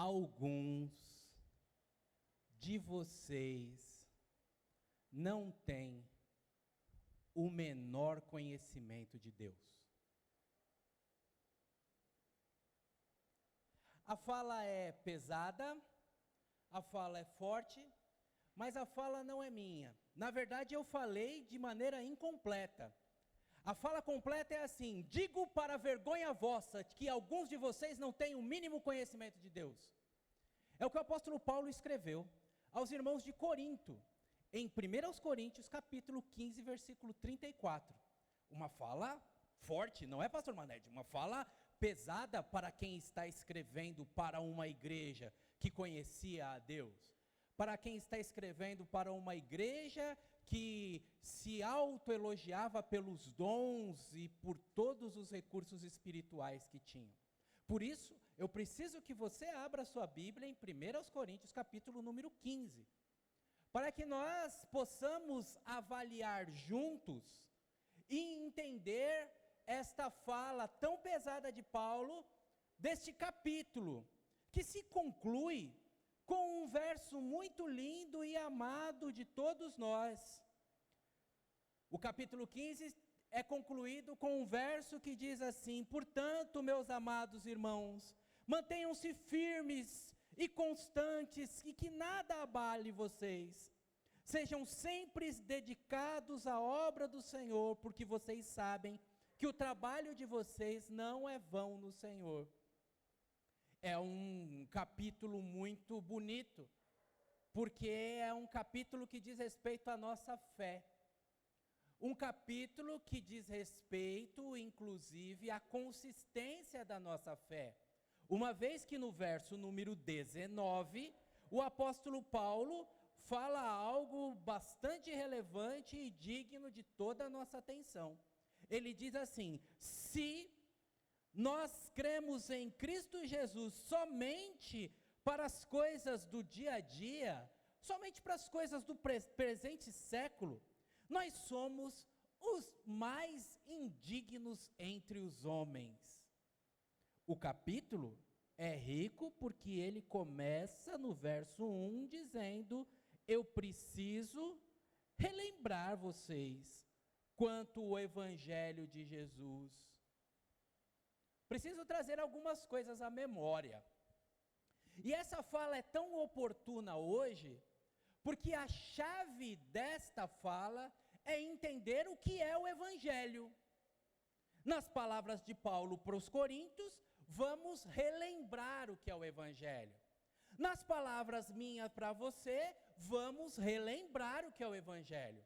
Alguns de vocês não têm o menor conhecimento de Deus. A fala é pesada, a fala é forte, mas a fala não é minha. Na verdade, eu falei de maneira incompleta. A fala completa é assim: digo para vergonha vossa que alguns de vocês não têm o mínimo conhecimento de Deus. É o que o apóstolo Paulo escreveu aos irmãos de Corinto, em 1 Coríntios capítulo 15, versículo 34. Uma fala forte, não é, pastor Maned? Uma fala pesada para quem está escrevendo para uma igreja que conhecia a Deus. Para quem está escrevendo para uma igreja que se autoelogiava pelos dons e por todos os recursos espirituais que tinham. Por isso, eu preciso que você abra sua Bíblia em 1 Coríntios capítulo número 15, para que nós possamos avaliar juntos e entender esta fala tão pesada de Paulo, deste capítulo, que se conclui com um verso muito lindo e amado de todos nós. O capítulo 15 é concluído com um verso que diz assim: portanto, meus amados irmãos, mantenham-se firmes e constantes, e que nada abale vocês. Sejam sempre dedicados à obra do Senhor, porque vocês sabem que o trabalho de vocês não é vão no Senhor. É um capítulo muito bonito, porque é um capítulo que diz respeito à nossa fé. Um capítulo que diz respeito, inclusive, à consistência da nossa fé. Uma vez que no verso número 19, o apóstolo Paulo fala algo bastante relevante e digno de toda a nossa atenção. Ele diz assim: se nós cremos em Cristo Jesus somente para as coisas do dia a dia, somente para as coisas do presente século, nós somos os mais indignos entre os homens. O capítulo é rico porque ele começa no verso 1 dizendo: eu preciso relembrar vocês quanto ao Evangelho de Jesus. Preciso trazer algumas coisas à memória. E essa fala é tão oportuna hoje, porque a chave desta fala é entender o que é o Evangelho. Nas palavras de Paulo para os Coríntios, vamos relembrar o que é o Evangelho. Nas palavras minhas para você, vamos relembrar o que é o Evangelho.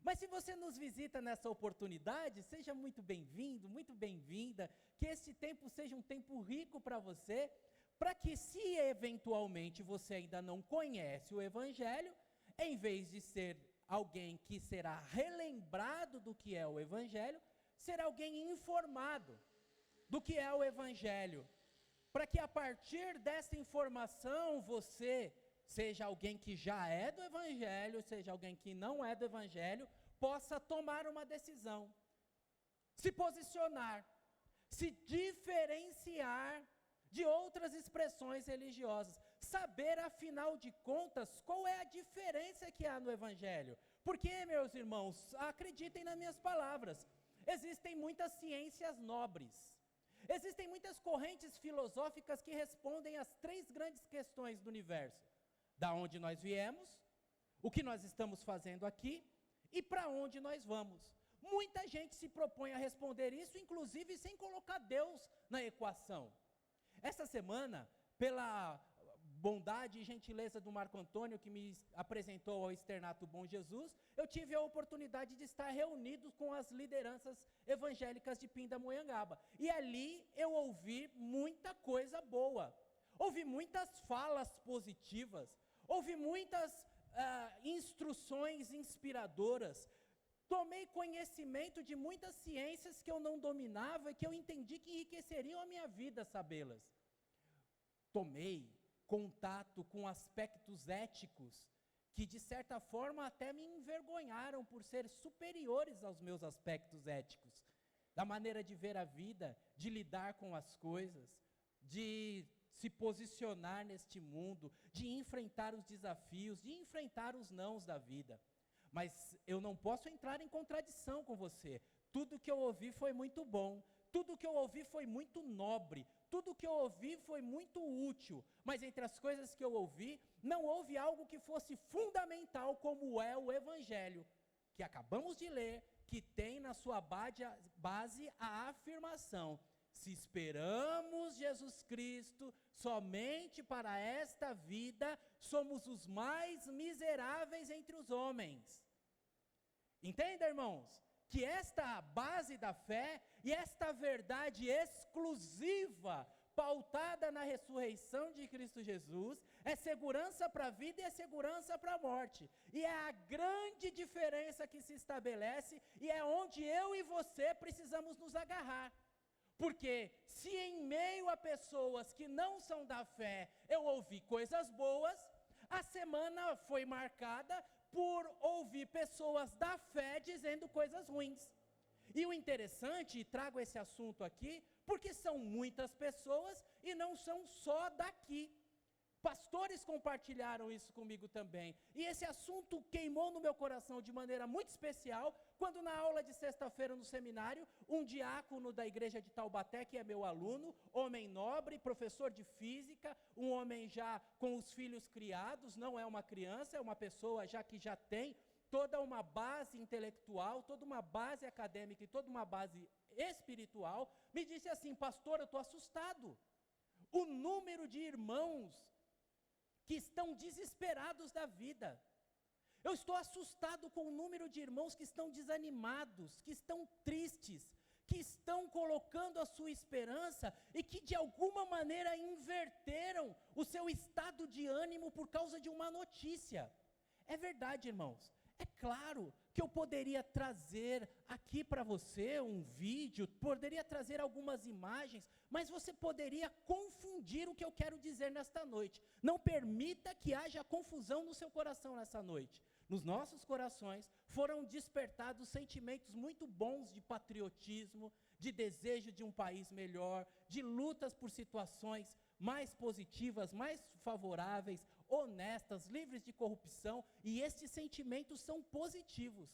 Mas se você nos visita nessa oportunidade, seja muito bem-vindo, muito bem-vinda, que esse tempo seja um tempo rico para você, para que, se eventualmente você ainda não conhece o Evangelho, em vez de ser alguém que será relembrado do que é o Evangelho, será alguém informado do que é o Evangelho, para que a partir dessa informação você seja alguém que já é do Evangelho, seja alguém que não é do Evangelho, possa tomar uma decisão, se posicionar, se diferenciar de outras expressões religiosas, saber afinal de contas qual é a diferença que há no Evangelho. Porque, meus irmãos, acreditem nas minhas palavras, existem muitas ciências nobres, existem muitas correntes filosóficas que respondem às três grandes questões do universo: da onde nós viemos, o que nós estamos fazendo aqui e para onde nós vamos. Muita gente se propõe a responder isso, inclusive sem colocar Deus na equação. Essa semana, pela bondade e gentileza do Marco Antônio, que me apresentou ao Externato Bom Jesus, eu tive a oportunidade de estar reunido com as lideranças evangélicas de Pindamonhangaba. E ali eu ouvi muita coisa boa, ouvi muitas falas positivas, ouvi muitas instruções inspiradoras, tomei conhecimento de muitas ciências que eu não dominava e que eu entendi que enriqueceriam a minha vida sabê-las. Tomei contato com aspectos éticos que, de certa forma, até me envergonharam por ser superiores aos meus aspectos éticos, da maneira de ver a vida, de lidar com as coisas, de se posicionar neste mundo, de enfrentar os desafios, de enfrentar os nãos da vida. Mas eu não posso entrar em contradição com você. Tudo que eu ouvi foi muito bom, tudo que eu ouvi foi muito nobre, tudo que eu ouvi foi muito útil, mas entre as coisas que eu ouvi, não houve algo que fosse fundamental, como é o Evangelho, que acabamos de ler, que tem na sua base a afirmação: se esperamos Jesus Cristo somente para esta vida, somos os mais miseráveis entre os homens. Entenda, irmãos? Que esta base da fé e esta verdade exclusiva, pautada na ressurreição de Cristo Jesus, é segurança para a vida e é segurança para a morte. E é a grande diferença que se estabelece e é onde eu e você precisamos nos agarrar. Porque se em meio a pessoas que não são da fé eu ouvi coisas boas, a semana foi marcada por ouvir pessoas da fé dizendo coisas ruins. E o interessante, e trago esse assunto aqui, porque são muitas pessoas e não são só daqui. Pastores compartilharam isso comigo também. E esse assunto queimou no meu coração de maneira muito especial, quando na aula de sexta-feira no seminário, um diácono da igreja de Taubaté, que é meu aluno, homem nobre, professor de física, um homem já com os filhos criados, não é uma criança, é uma pessoa já que já tem toda uma base intelectual, toda uma base acadêmica e toda uma base espiritual, me disse assim: pastor, eu estou assustado. O número de irmãos que estão desesperados da vida. Eu estou assustado com o número de irmãos que estão desanimados, que estão tristes, que estão colocando a sua esperança e que de alguma maneira inverteram o seu estado de ânimo por causa de uma notícia. É verdade, irmãos. É claro que eu poderia trazer aqui para você um vídeo, poderia trazer algumas imagens, mas você poderia confundir o que eu quero dizer nesta noite. Não permita que haja confusão no seu coração nessa noite. Nos nossos corações foram despertados sentimentos muito bons de patriotismo, de desejo de um país melhor, de lutas por situações mais positivas, mais favoráveis, honestas, livres de corrupção, e estes sentimentos são positivos.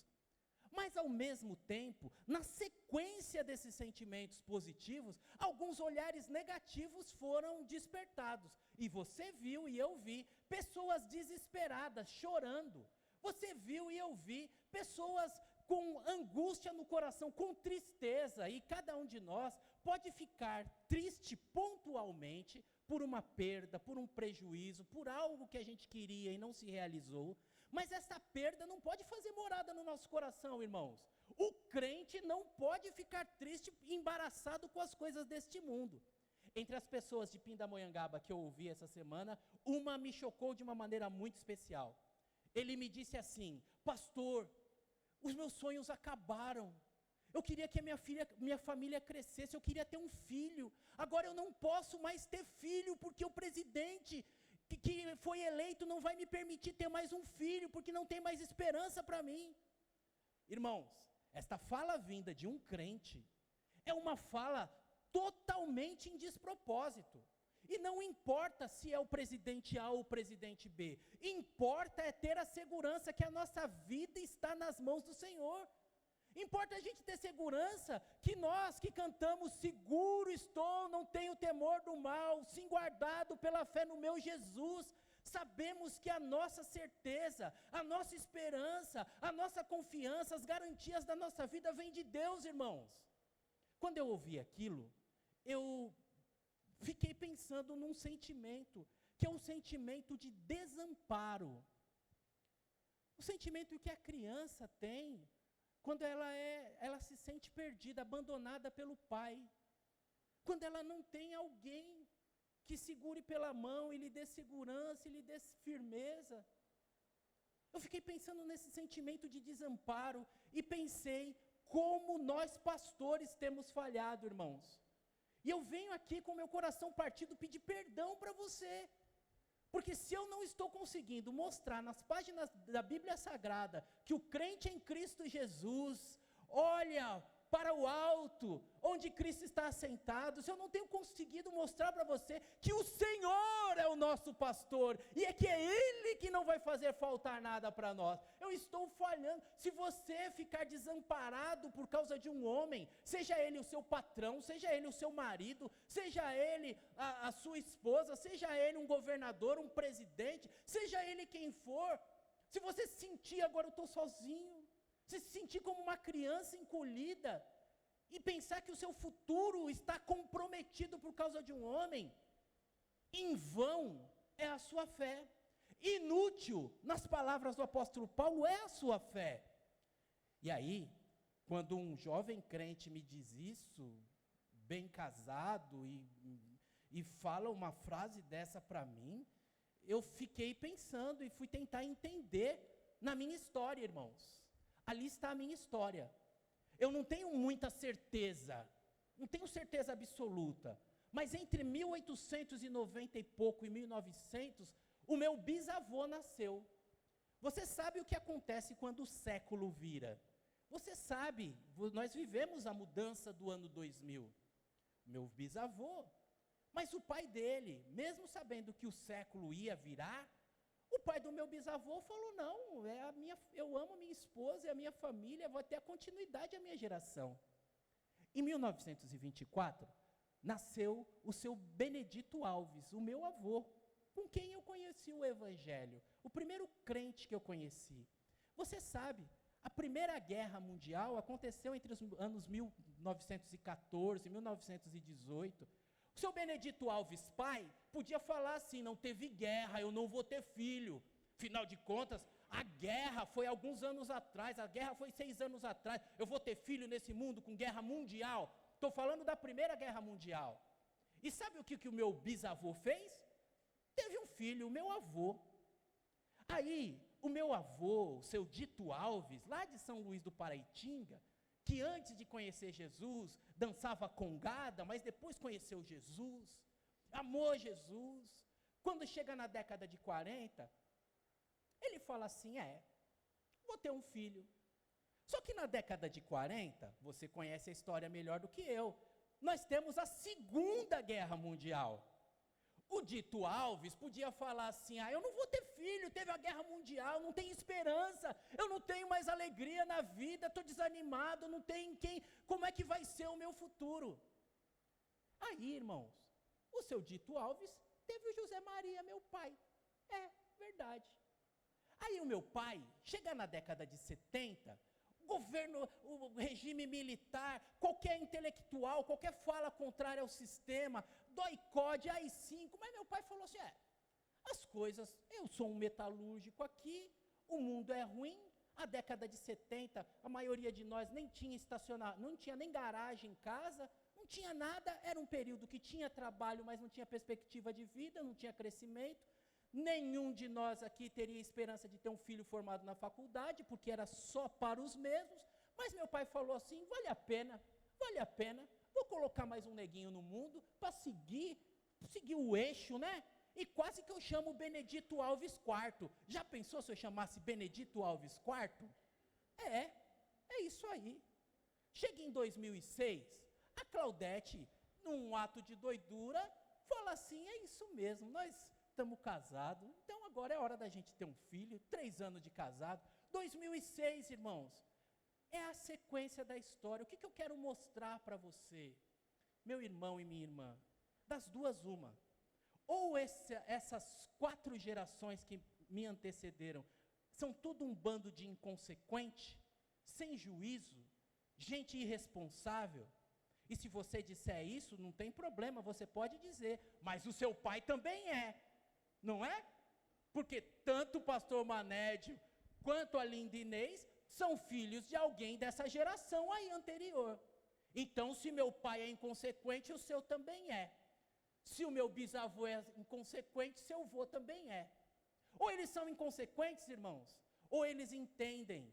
Mas ao mesmo tempo, na sequência desses sentimentos positivos, alguns olhares negativos foram despertados, e você viu e eu vi pessoas desesperadas, chorando. Você viu e eu vi pessoas com angústia no coração, com tristeza, e cada um de nós pode ficar triste pontualmente por uma perda, por um prejuízo, por algo que a gente queria e não se realizou, mas essa perda não pode fazer morada no nosso coração, irmãos. O crente não pode ficar triste e embaraçado com as coisas deste mundo. Entre as pessoas de Pindamonhangaba que eu ouvi essa semana, uma me chocou de uma maneira muito especial. Ele me disse assim: pastor, os meus sonhos acabaram. Eu queria que a minha família crescesse, eu queria ter um filho. Agora eu não posso mais ter filho, porque o presidente que foi eleito não vai me permitir ter mais um filho, porque não tem mais esperança para mim. Irmãos, esta fala vinda de um crente é uma fala totalmente em despropósito. E não importa se é o presidente A ou o presidente B, importa é ter a segurança que a nossa vida está nas mãos do Senhor. Importa a gente ter segurança que nós que cantamos seguro estou, não tenho temor do mal, sim guardado pela fé no meu Jesus, sabemos que a nossa certeza, a nossa esperança, a nossa confiança, as garantias da nossa vida vêm de Deus, irmãos. Quando eu ouvi aquilo, eu fiquei pensando num sentimento, que é um sentimento de desamparo. O sentimento que a criança tem quando ela se sente perdida, abandonada pelo pai. Quando ela não tem alguém que segure pela mão e lhe dê segurança, e lhe dê firmeza. Eu fiquei pensando nesse sentimento de desamparo e pensei como nós pastores temos falhado, irmãos. E eu venho aqui com meu coração partido pedir perdão para você. Porque se eu não estou conseguindo mostrar nas páginas da Bíblia Sagrada que o crente em Cristo Jesus olha para o alto, onde Cristo está assentado, se eu não tenho conseguido mostrar para você que o Senhor é o nosso pastor, e é que é Ele que não vai fazer faltar nada para nós, eu estou falhando. Se você ficar desamparado por causa de um homem, seja ele o seu patrão, seja ele o seu marido, seja ele a sua esposa, seja ele um governador, um presidente, seja ele quem for, se você se sentir agora eu estou sozinho, se sentir como uma criança encolhida, e pensar que o seu futuro está comprometido por causa de um homem, em vão é a sua fé, inútil, nas palavras do apóstolo Paulo, é a sua fé. E aí, quando um jovem crente me diz isso, bem casado, e fala uma frase dessa para mim, eu fiquei pensando e fui tentar entender na minha história, irmãos. Ali está a minha história. Eu não tenho muita certeza, não tenho certeza absoluta, mas entre 1890 e pouco e 1900, o meu bisavô nasceu. Você sabe o que acontece quando o século vira? Você sabe, nós vivemos a mudança do ano 2000. Meu bisavô, mas o pai dele, mesmo sabendo que o século ia virar, o pai do meu bisavô falou, não, eu amo a minha esposa e a minha família, vou ter a continuidade da minha geração. Em 1924, nasceu o seu Benedito Alves, o meu avô, com quem eu conheci o Evangelho, o primeiro crente que eu conheci. Você sabe, a Primeira Guerra Mundial aconteceu entre os anos 1914 e 1918, o seu Benedito Alves pai podia falar assim, não teve guerra, eu não vou ter filho. Afinal de contas, a guerra foi alguns anos atrás, a guerra foi 6 anos atrás, eu vou ter filho nesse mundo com guerra mundial. Estou falando da Primeira Guerra Mundial. E sabe o que o meu bisavô fez? Teve um filho, o meu avô. Aí, o meu avô, o seu Dito Alves, lá de São Luís do Paraitinga, que antes de conhecer Jesus, dançava congada, mas depois conheceu Jesus, amou Jesus. Quando chega na década de 40, ele fala assim, vou ter um filho. Só que na década de 40, você conhece a história melhor do que eu, nós temos a Segunda Guerra Mundial. O Dito Alves podia falar assim, eu não vou ter filho, teve a guerra mundial, não tem esperança, eu não tenho mais alegria na vida, estou desanimado, não tem como é que vai ser o meu futuro? Aí, irmãos, o seu Dito Alves teve o José Maria, meu pai, verdade. Aí o meu pai, chega na década de 70, o regime militar, qualquer intelectual, qualquer fala contrária ao sistema, doicode, AI-5, mas meu pai falou assim, as coisas, eu sou um metalúrgico aqui, o mundo é ruim, a década de 70, a maioria de nós nem tinha estacionamento, não tinha nem garagem em casa, não tinha nada, era um período que tinha trabalho, mas não tinha perspectiva de vida, não tinha crescimento, nenhum de nós aqui teria esperança de ter um filho formado na faculdade, porque era só para os mesmos, mas meu pai falou assim, vale a pena, vou colocar mais um neguinho no mundo, para seguir o eixo, né? E quase que eu chamo Benedito Alves IV. Já pensou se eu chamasse Benedito Alves IV? É isso aí. Chega em 2006, a Claudete, num ato de doidura, fala assim, é isso mesmo, nós estamos casados, então agora é hora da gente ter um filho, 3 anos de casado. 2006, irmãos, é a sequência da história. O que eu quero mostrar para você, meu irmão e minha irmã? Das duas, uma. Ou essas 4 gerações que me antecederam são tudo um bando de inconsequente, sem juízo, gente irresponsável. E se você disser isso, não tem problema, você pode dizer, mas o seu pai também não é? Porque tanto o pastor Manédio quanto a Linda Inês são filhos de alguém dessa geração aí anterior. Então, se meu pai é inconsequente, o seu também é. Se o meu bisavô é inconsequente, seu avô também é. Ou eles são inconsequentes, irmãos, ou eles entendem,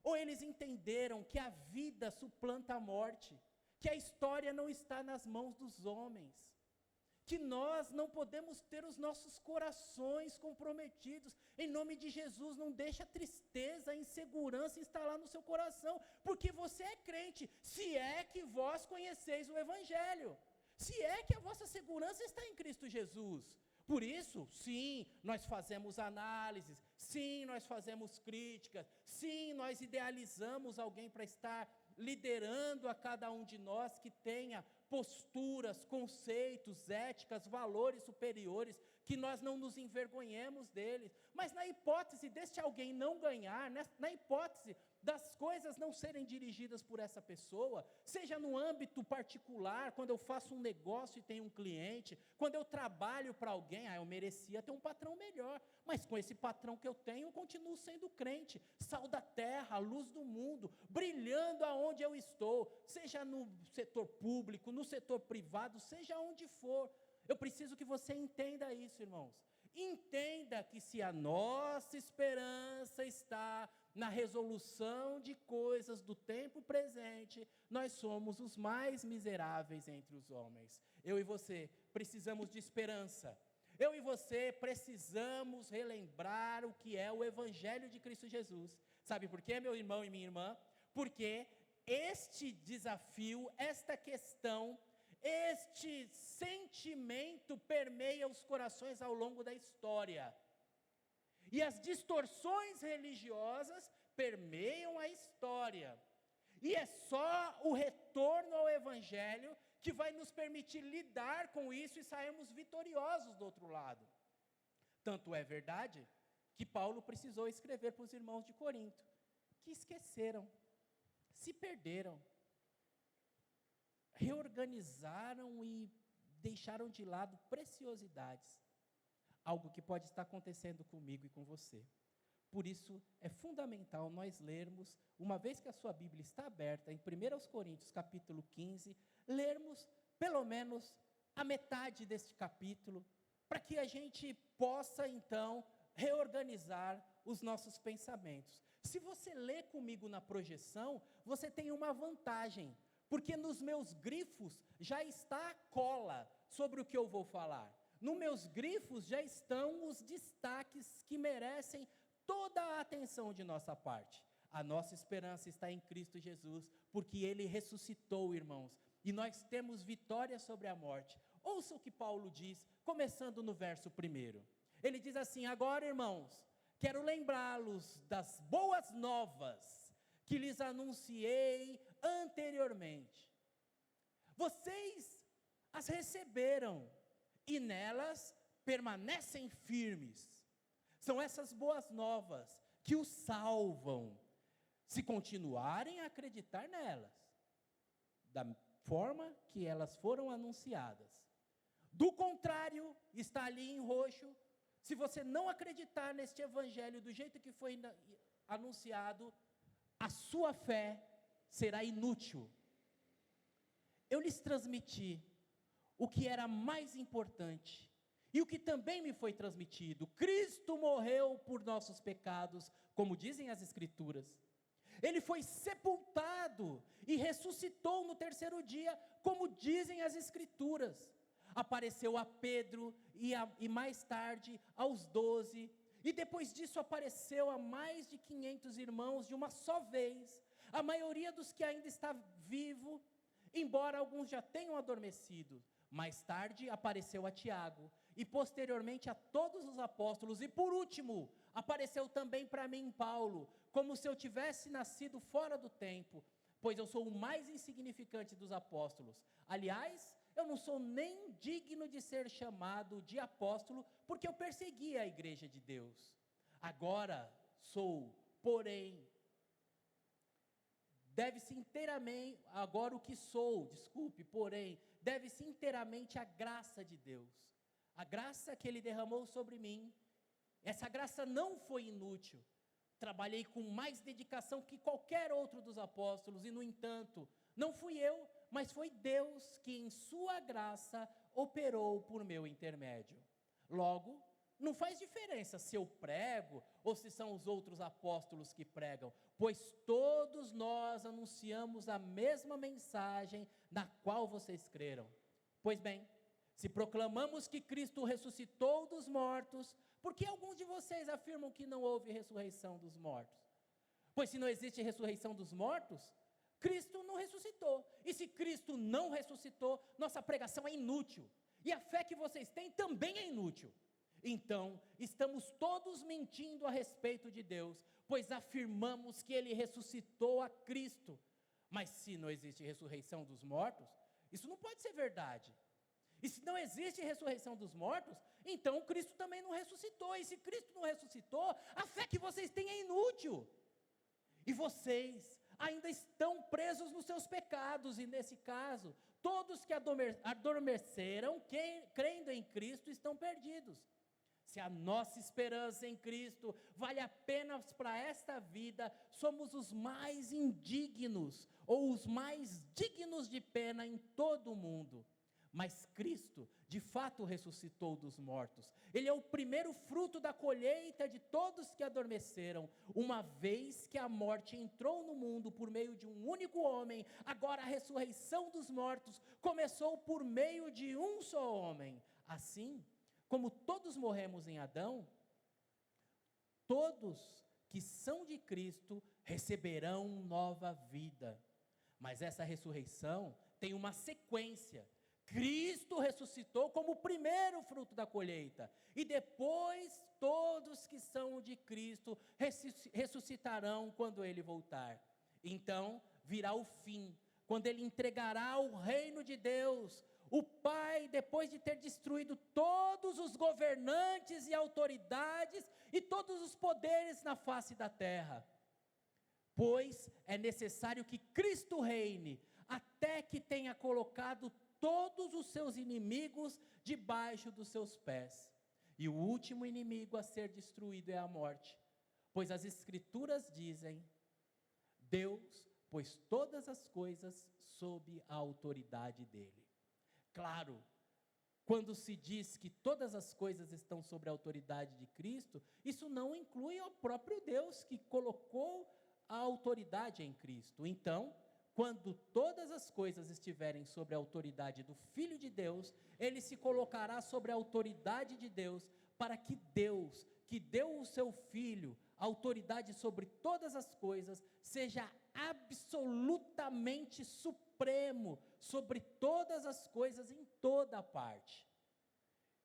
ou eles entenderam que a vida suplanta a morte, que a história não está nas mãos dos homens, que nós não podemos ter os nossos corações comprometidos. Em nome de Jesus, não deixe a tristeza, a insegurança instalar no seu coração, porque você é crente, se é que vós conheceis o Evangelho, se é que a vossa segurança está em Cristo Jesus. Por isso, sim, nós fazemos análises, sim, nós fazemos críticas, sim, nós idealizamos alguém para estar liderando a cada um de nós que tenha posturas, conceitos, éticas, valores superiores, que nós não nos envergonhemos deles. Mas na hipótese deste alguém não ganhar, na hipótese das coisas não serem dirigidas por essa pessoa, seja no âmbito particular, quando eu faço um negócio e tenho um cliente, quando eu trabalho para alguém, eu merecia ter um patrão melhor, mas com esse patrão que eu tenho, eu continuo sendo crente, sal da terra, luz do mundo, brilhando aonde eu estou, seja no setor público, no setor privado, seja onde for. Eu preciso que você entenda isso, irmãos. Entenda que se a nossa esperança está na resolução de coisas do tempo presente, nós somos os mais miseráveis entre os homens. Eu e você precisamos de esperança. Eu e você precisamos relembrar o que é o Evangelho de Cristo Jesus. Sabe por quê, meu irmão e minha irmã? Porque este desafio, esta questão, este sentimento permeia os corações ao longo da história. E as distorções religiosas permeiam a história. E é só o retorno ao Evangelho que vai nos permitir lidar com isso e sairmos vitoriosos do outro lado. Tanto é verdade que Paulo precisou escrever para os irmãos de Corinto, que esqueceram, se perderam, reorganizaram e deixaram de lado preciosidades. Algo que pode estar acontecendo comigo e com você. Por isso, é fundamental nós lermos, uma vez que a sua Bíblia está aberta, em 1 Coríntios capítulo 15, lermos pelo menos a metade deste capítulo, para que a gente possa, então, reorganizar os nossos pensamentos. Se você lê comigo na projeção, você tem uma vantagem, porque nos meus grifos já está a cola sobre o que eu vou falar. Nos meus grifos já estão os destaques que merecem toda a atenção de nossa parte. A nossa esperança está em Cristo Jesus, porque Ele ressuscitou, irmãos, e nós temos vitória sobre a morte. Ouça o que Paulo diz, começando no verso 1. Ele diz assim: agora, irmãos, quero lembrá-los das boas novas que lhes anunciei anteriormente. Vocês as receberam e nelas permanecem firmes. São essas boas novas que os salvam, se continuarem a acreditar nelas, da forma que elas foram anunciadas. Do contrário, está ali em roxo, se você não acreditar neste evangelho do jeito que foi anunciado, a sua fé será inútil. Eu lhes transmiti o que era mais importante, e o que também me foi transmitido: Cristo morreu por nossos pecados, como dizem as Escrituras. Ele foi sepultado e ressuscitou no terceiro dia, como dizem as Escrituras. Apareceu a Pedro e mais tarde aos 12, e depois disso apareceu a mais de 500 irmãos de uma só vez. A maioria dos que ainda está vivo, embora alguns já tenham adormecido. Mais tarde apareceu a Tiago, e posteriormente a todos os apóstolos, e por último, apareceu também para mim, Paulo, como se eu tivesse nascido fora do tempo, pois eu sou o mais insignificante dos apóstolos. Aliás, eu não sou nem digno de ser chamado de apóstolo, porque eu persegui a igreja de Deus. Agora deve-se inteiramente a graça de Deus, a graça que Ele derramou sobre mim. Essa graça não foi inútil, trabalhei com mais dedicação que qualquer outro dos apóstolos, e no entanto, não fui eu, mas foi Deus que em sua graça operou por meu intermédio. Logo, não faz diferença se eu prego ou se são os outros apóstolos que pregam, pois todos nós anunciamos a mesma mensagem na qual vocês creram. Pois bem, Se proclamamos que Cristo ressuscitou dos mortos, por que alguns de vocês afirmam que não houve ressurreição dos mortos? Pois se não existe ressurreição dos mortos, Cristo não ressuscitou. E se Cristo não ressuscitou, nossa pregação é inútil. E a fé que vocês têm também é inútil. Então, estamos todos mentindo a respeito de Deus, pois afirmamos que Ele ressuscitou a Cristo. Mas se não existe ressurreição dos mortos, isso não pode ser verdade. E se não existe ressurreição dos mortos, então Cristo também não ressuscitou. E se Cristo não ressuscitou, a fé que vocês têm é inútil. E vocês ainda estão presos nos seus pecados, e nesse caso, todos que adormeceram, crendo em Cristo, estão perdidos. Se a nossa esperança em Cristo vale apenas para esta vida, somos os mais indignos, ou os mais dignos de pena em todo o mundo. Mas Cristo, de fato, ressuscitou dos mortos. Ele é o primeiro fruto da colheita de todos que adormeceram. Uma vez que a morte entrou no mundo por meio de um único homem, agora a ressurreição dos mortos começou por meio de um só homem. Assim, como todos morremos em Adão, todos que são de Cristo receberão nova vida. Mas essa ressurreição tem uma sequência. Cristo ressuscitou como o primeiro fruto da colheita, e depois todos que são de Cristo ressuscitarão quando Ele voltar. Então virá o fim, quando Ele entregará o reino de Deus. O Pai, depois de ter destruído todos os governantes e autoridades e todos os poderes na face da terra. Pois é necessário que Cristo reine, até que tenha colocado todos os seus inimigos debaixo dos seus pés. E o último inimigo a ser destruído é a morte. Pois as Escrituras dizem: Deus pôs todas as coisas sob a autoridade dele. Claro, quando se diz que todas as coisas estão sob a autoridade de Cristo, isso não inclui o próprio Deus que colocou a autoridade em Cristo. Então, quando todas as coisas estiverem sob a autoridade do Filho de Deus, ele se colocará sobre a autoridade de Deus, para que Deus, que deu o seu Filho, autoridade sobre todas as coisas, seja absolutamente supremo sobre todas as coisas em toda a parte.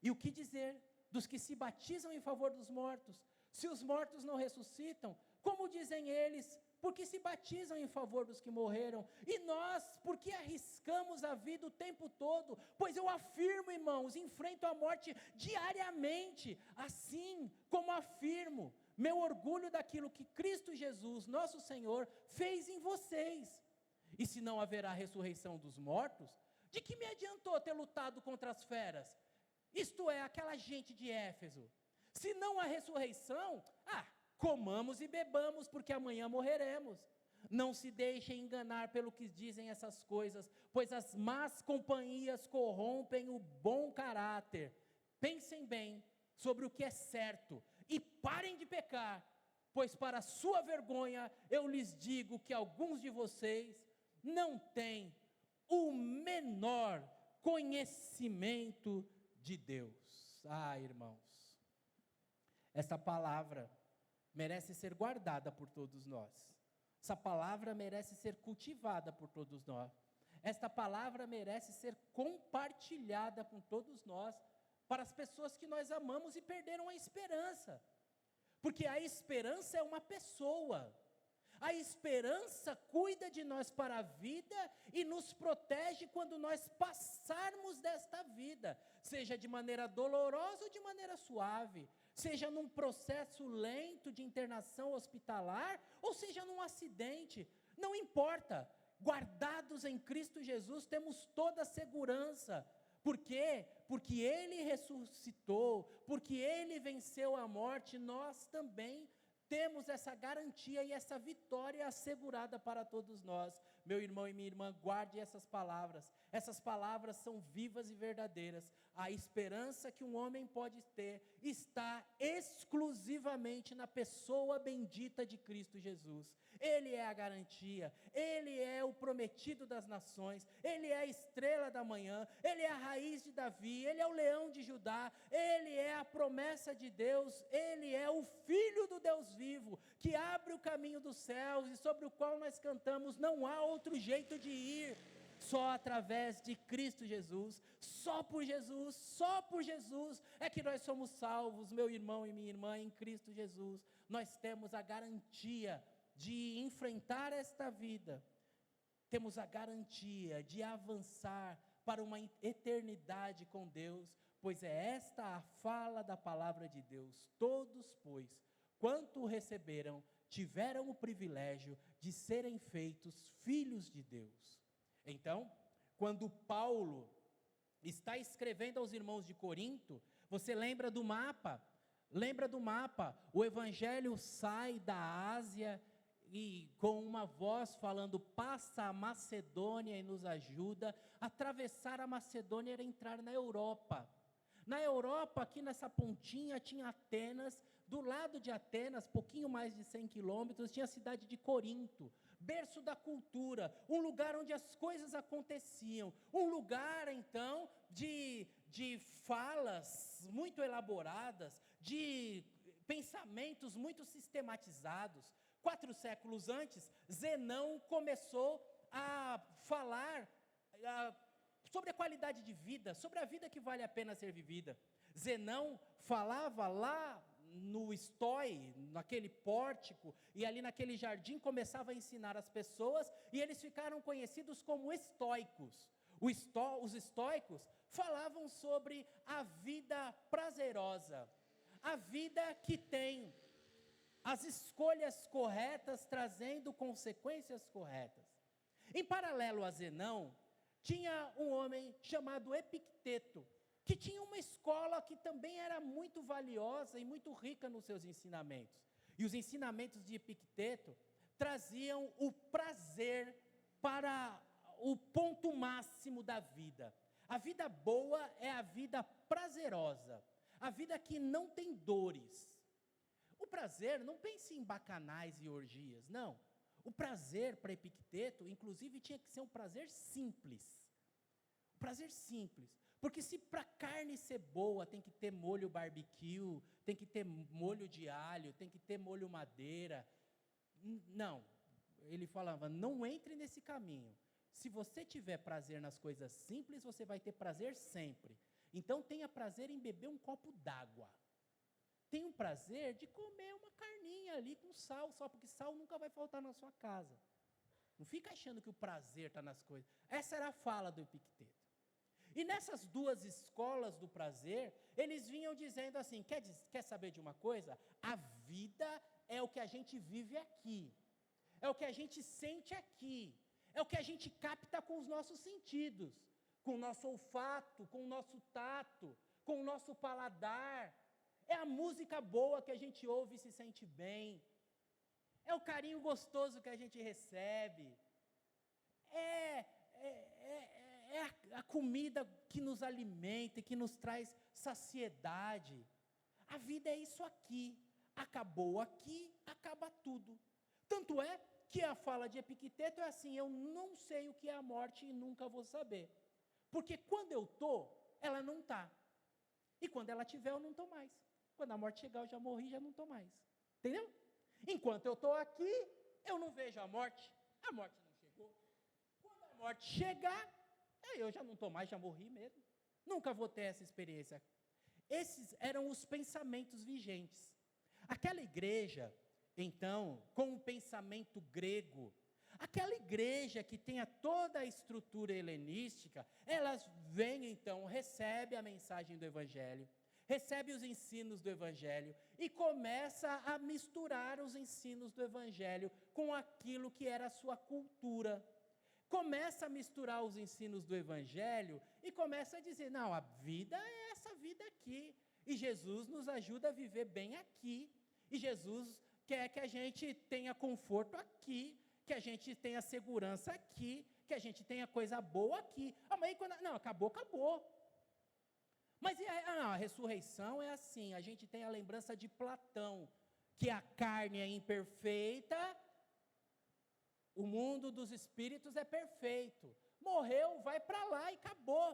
E o que dizer dos que se batizam em favor dos mortos? Se os mortos não ressuscitam, como dizem eles, porque se batizam em favor dos que morreram? E nós, porque arriscamos a vida o tempo todo? Pois eu afirmo, irmãos, enfrento a morte diariamente, assim como afirmo meu orgulho daquilo que Cristo Jesus, nosso Senhor, fez em vocês. E se não haverá ressurreição dos mortos, de que me adiantou ter lutado contra as feras? Isto é, aquela gente de Éfeso. Se não há ressurreição, comamos e bebamos, porque amanhã morreremos. Não se deixem enganar pelo que dizem essas coisas, pois as más companhias corrompem o bom caráter. Pensem bem sobre o que é certo e parem de pecar, pois para sua vergonha eu lhes digo que alguns de vocês não têm o menor conhecimento de Deus. Irmãos, essa palavra merece ser guardada por todos nós. Essa palavra merece ser cultivada por todos nós. Esta palavra merece ser compartilhada com todos nós, para as pessoas que nós amamos e perderam a esperança. Porque a esperança é uma pessoa. A esperança cuida de nós para a vida e nos protege quando nós passarmos desta vida, seja de maneira dolorosa ou de maneira suave, seja num processo lento de internação hospitalar, ou seja num acidente, não importa, guardados em Cristo Jesus, temos toda a segurança. Por quê? Porque Ele ressuscitou, porque Ele venceu a morte, nós também temos essa garantia e essa vitória assegurada para todos nós. Meu irmão e minha irmã, guarde essas palavras são vivas e verdadeiras. A esperança que um homem pode ter está exclusivamente na pessoa bendita de Cristo Jesus. Ele é a garantia, Ele é o prometido das nações, Ele é a estrela da manhã, Ele é a raiz de Davi, Ele é o leão de Judá, Ele é a promessa de Deus, Ele é o Filho do Deus vivo, que abre o caminho dos céus e sobre o qual nós cantamos, não há outro jeito de ir, só através de Cristo Jesus, só por Jesus é que nós somos salvos, meu irmão e minha irmã, em Cristo Jesus, nós temos a garantia de enfrentar esta vida, temos a garantia de avançar para uma eternidade com Deus, pois é esta a fala da palavra de Deus, todos, pois, quanto o receberam, tiveram o privilégio de serem feitos filhos de Deus. Então, quando Paulo está escrevendo aos irmãos de Corinto, você lembra do mapa, o evangelho sai da Ásia e com uma voz falando, passa a Macedônia e nos ajuda. Atravessar a Macedônia era entrar na Europa. Na Europa, aqui nessa pontinha, tinha Atenas, do lado de Atenas, pouquinho mais de 100 quilômetros, tinha a cidade de Corinto, berço da cultura, um lugar onde as coisas aconteciam, um lugar, então, de falas muito elaboradas, de pensamentos muito sistematizados. 4 séculos antes, Zenão começou a falar sobre a qualidade de vida, sobre a vida que vale a pena ser vivida. Zenão falava lá no estói, naquele pórtico, e ali naquele jardim começava a ensinar as pessoas, e eles ficaram conhecidos como estoicos. Os estoicos falavam sobre a vida prazerosa, a vida que tem as escolhas corretas trazendo consequências corretas. Em paralelo a Zenão, tinha um homem chamado Epicteto, que tinha uma escola que também era muito valiosa e muito rica nos seus ensinamentos. E os ensinamentos de Epicteto traziam o prazer para o ponto máximo da vida. A vida boa é a vida prazerosa, a vida que não tem dores. O prazer, não pense em bacanais e orgias, não. O prazer para Epicteto, inclusive, tinha que ser um prazer simples. Um prazer simples. Porque se para carne ser boa, tem que ter molho barbecue, tem que ter molho de alho, tem que ter molho madeira. Não. Ele falava, não entre nesse caminho. Se você tiver prazer nas coisas simples, você vai ter prazer sempre. Então tenha prazer em beber um copo d'água. Tenha um prazer de comer uma carninha ali com sal, só porque sal nunca vai faltar na sua casa. Não fica achando que o prazer está nas coisas. Essa era a fala do Epicteto. E nessas duas escolas do prazer, eles vinham dizendo assim, quer saber de uma coisa? A vida é o que a gente vive aqui, é o que a gente sente aqui, é o que a gente capta com os nossos sentidos, com o nosso olfato, com o nosso tato, com o nosso paladar, é a música boa que a gente ouve e se sente bem, é o carinho gostoso que a gente recebe, é a comida que nos alimenta e que nos traz saciedade. A vida é isso aqui, acabou aqui, acaba tudo. Tanto é que a fala de Epicteto é assim, eu não sei o que é a morte e nunca vou saber. Porque quando eu estou, ela não está. E quando ela estiver, eu não estou mais. Quando a morte chegar, eu já morri, já não estou mais. Entendeu? Enquanto eu estou aqui, eu não vejo a morte não chegou. Quando a morte chegar, eu já não estou mais, já morri mesmo. Nunca vou ter essa experiência. Esses eram os pensamentos vigentes. Aquela igreja, então, com o pensamento grego, aquela igreja que tenha toda a estrutura helenística, elas vêm então, recebe a mensagem do Evangelho, recebe os ensinos do Evangelho e começa a misturar os ensinos do Evangelho com aquilo que era a sua cultura. Começa a misturar os ensinos do Evangelho e começa a dizer, não, a vida é essa vida aqui, e Jesus nos ajuda a viver bem aqui, e Jesus quer que a gente tenha conforto aqui, que a gente tenha segurança aqui, que a gente tenha coisa boa aqui. Mas aí, não, acabou. Mas a ressurreição é assim, a gente tem a lembrança de Platão, que a carne é imperfeita, o mundo dos espíritos é perfeito. Morreu, vai para lá e acabou.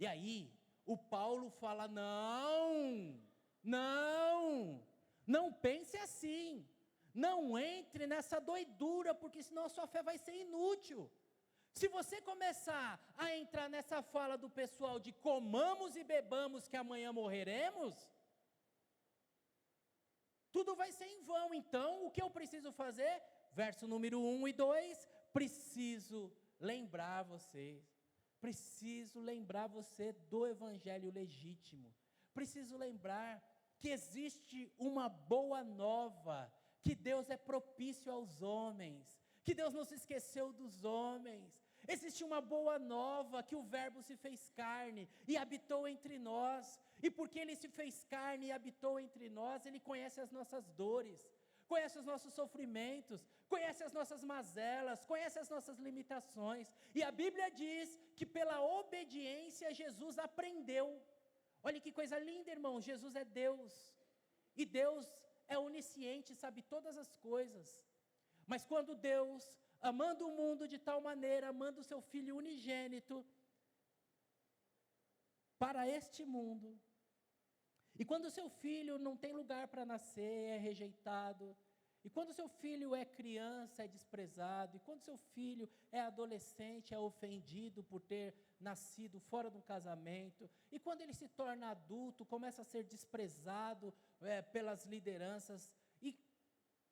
E aí, o Paulo fala, não pense assim. Não entre nessa doidura, porque senão a sua fé vai ser inútil. Se você começar a entrar nessa fala do pessoal de comamos e bebamos que amanhã morreremos, tudo vai ser em vão. Então, o que eu preciso fazer? Verso número 1 e 2, preciso lembrar você do evangelho legítimo. Preciso lembrar que existe uma boa nova, que Deus é propício aos homens, que Deus não se esqueceu dos homens. Existe uma boa nova, que o Verbo se fez carne e habitou entre nós. E porque Ele se fez carne e habitou entre nós, Ele conhece as nossas dores, conhece os nossos sofrimentos, conhece as nossas mazelas, conhece as nossas limitações. E a Bíblia diz que pela obediência Jesus aprendeu. Olha que coisa linda, irmão, Jesus é Deus. E Deus é onisciente, sabe todas as coisas. Mas quando Deus, amando o mundo de tal maneira, amando o seu Filho unigênito para este mundo, e quando o seu filho não tem lugar para nascer, é rejeitado, e quando o seu filho é criança, é desprezado, e quando o seu filho é adolescente, é ofendido por ter nascido fora do casamento, e quando ele se torna adulto, começa a ser desprezado pelas lideranças, e